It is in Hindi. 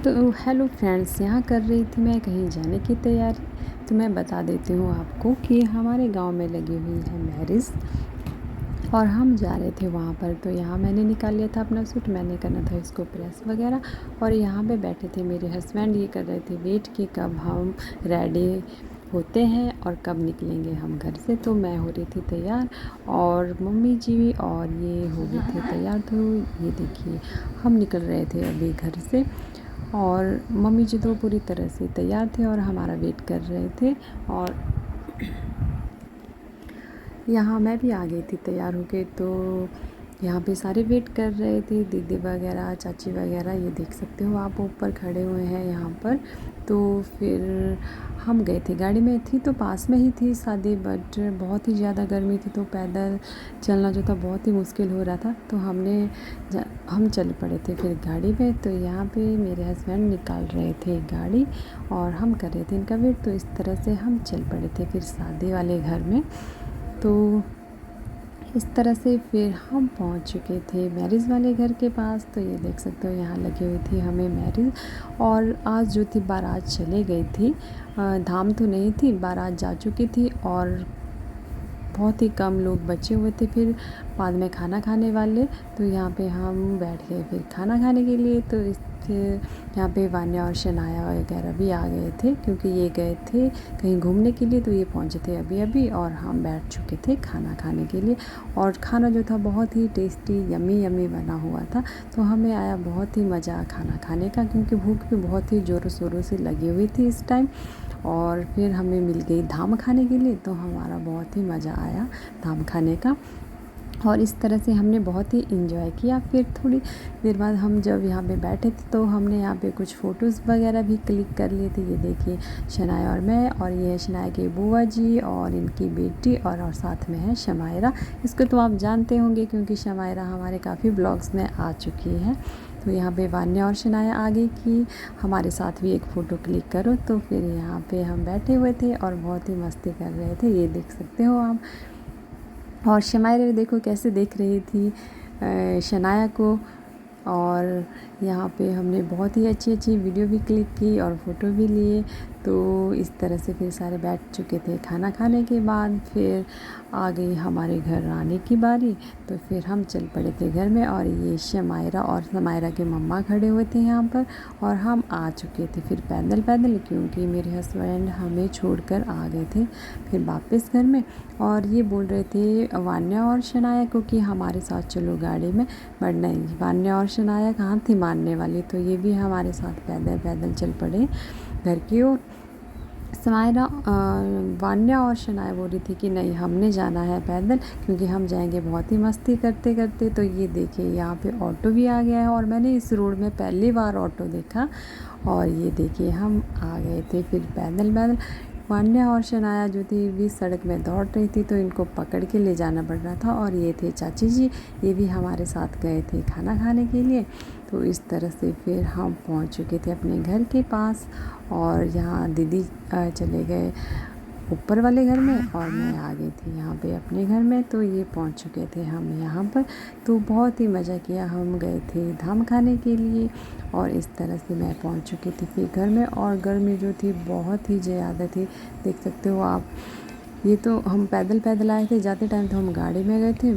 तो हेलो फ्रेंड्स, यहाँ कर रही थी मैं कहीं जाने की तैयारी। तो मैं बता देती हूँ आपको कि हमारे गांव में लगी हुई है मैरिज और हम जा रहे थे वहाँ पर। तो यहाँ मैंने निकाल लिया था अपना सूट, मैंने करना था इसको प्रेस वगैरह। और यहाँ पे बैठे थे मेरे हस्बैंड, ये कर रहे थे वेट कि कब हम रेडी होते हैं और कब निकलेंगे हम घर से। तो मैं हो रही थी तैयार और मम्मी जी और ये हो गए थे तैयार। तो ये देखिए हम निकल रहे थे अभी घर से और मम्मी जी तो पूरी तरह से तैयार थे और हमारा वेट कर रहे थे। और यहाँ मैं भी आ गई थी तैयार होके। तो यहाँ पे सारे वेट कर रहे थे, दीदी वगैरह, चाची वगैरह, ये देख सकते हो आप ऊपर खड़े हुए हैं यहाँ पर। तो फिर हम गए थे, गाड़ी में थी तो पास में ही थी शादी, बट बहुत ही ज़्यादा गर्मी थी तो पैदल चलना जो था बहुत ही मुश्किल हो रहा था। तो हम चल पड़े थे फिर गाड़ी में। तो यहाँ पे मेरे हस्बैंड निकाल रहे थे गाड़ी और हम कर रहे थे इनका वेट। तो इस तरह से हम चल पड़े थे फिर शादी वाले घर में। तो इस तरह से फिर हम पहुंच चुके थे मैरिज वाले घर के पास। तो ये देख सकते हो यहाँ लगी हुई थी हमें मैरिज। और आज जो थी बारात चले गई थी, धाम तो नहीं थी, बारात जा चुकी थी और बहुत ही कम लोग बचे हुए थे फिर बाद में खाना खाने वाले। तो यहाँ पे हम बैठ गए फिर खाना खाने के लिए। तो फिर यहाँ पे वान्या और शनाया वगैरह भी आ गए थे क्योंकि ये गए थे कहीं घूमने के लिए। तो ये पहुँचे थे अभी अभी और हम बैठ चुके थे खाना खाने के लिए। और खाना जो था बहुत ही टेस्टी यमी यमी बना हुआ था। तो हमें आया बहुत ही मज़ा खाना खाने का क्योंकि भूख भी बहुत ही ज़ोरों शोरों से लगी हुई थी इस टाइम। और फिर हमें मिल गई धाम खाने के लिए। तो हमारा बहुत ही मज़ा आया धाम खाने का और इस तरह से हमने बहुत ही इंजॉय किया। फिर थोड़ी देर बाद हम जब यहाँ पे बैठे थे तो हमने यहाँ पे कुछ फ़ोटोज़ वगैरह भी क्लिक कर लिए थे। ये देखिए शनाया और मैं, और ये है शनाया के बुआ जी और इनकी बेटी और साथ में है शमायरा। इसको तो आप जानते होंगे क्योंकि शमायरा हमारे काफ़ी ब्लॉग्स में आ चुकी है। तो यहाँ पे वान्या और शनाया आ गई कि हमारे साथ भी एक फ़ोटो क्लिक करो। तो फिर यहाँ पे हम बैठे हुए थे और बहुत ही मस्ती कर रहे थे, ये देख सकते हो आप। और शमायरा देखो कैसे देख रही थी शनाया को। और यहाँ पे हमने बहुत ही अच्छी अच्छी वीडियो भी क्लिक की और फ़ोटो भी लिए। तो इस तरह से फिर सारे बैठ चुके थे। खाना खाने के बाद फिर आ गई हमारे घर आने की बारी। तो फिर हम चल पड़े थे घर में और ये शमायरा और शमायरा के मम्मा खड़े हुए थे यहाँ पर और हम आ चुके थे फिर पैदल पैदल क्योंकि मेरे हस्बैंड हमें छोड़कर आ गए थे फिर वापस घर में। और ये बोल रहे थे वान्या और शनाया को कि हमारे साथ चलो गाड़ी में, बट नहीं, वान्या और शनाया कहाँ थी मानने वाली। तो ये भी हमारे साथ पैदल पैदल चल पड़े घर की ओर। शमायरा वान्या और शनाया बोल रही थी कि नहीं, हमने जाना है पैदल क्योंकि हम जाएंगे बहुत ही मस्ती करते करते। तो ये देखिए यहाँ पे ऑटो भी आ गया है और मैंने इस रोड में पहली बार ऑटो देखा। और ये देखिए हम आ गए थे फिर पैदल पैदल। वान्या और शनाया जो थी भी सड़क में दौड़ रही थी तो इनको पकड़ के ले जाना पड़ रहा था। और ये थे चाची जी, ये भी हमारे साथ गए थे खाना खाने के लिए। तो इस तरह से फिर हम पहुंच चुके थे अपने घर के पास। और यहाँ दीदी चले गए ऊपर वाले घर में और मैं आ गई थी यहाँ पे अपने घर में। तो ये पहुँच चुके थे हम यहाँ पर। तो बहुत ही मज़ा किया, हम गए थे धाम खाने के लिए। और इस तरह से मैं पहुँच चुकी थी फिर घर में। और गर्मी जो थी बहुत ही ज़्यादा थी, देख सकते हो आप। ये तो हम पैदल पैदल आए थे, जाते टाइम तो हम गाड़ी में गए थे।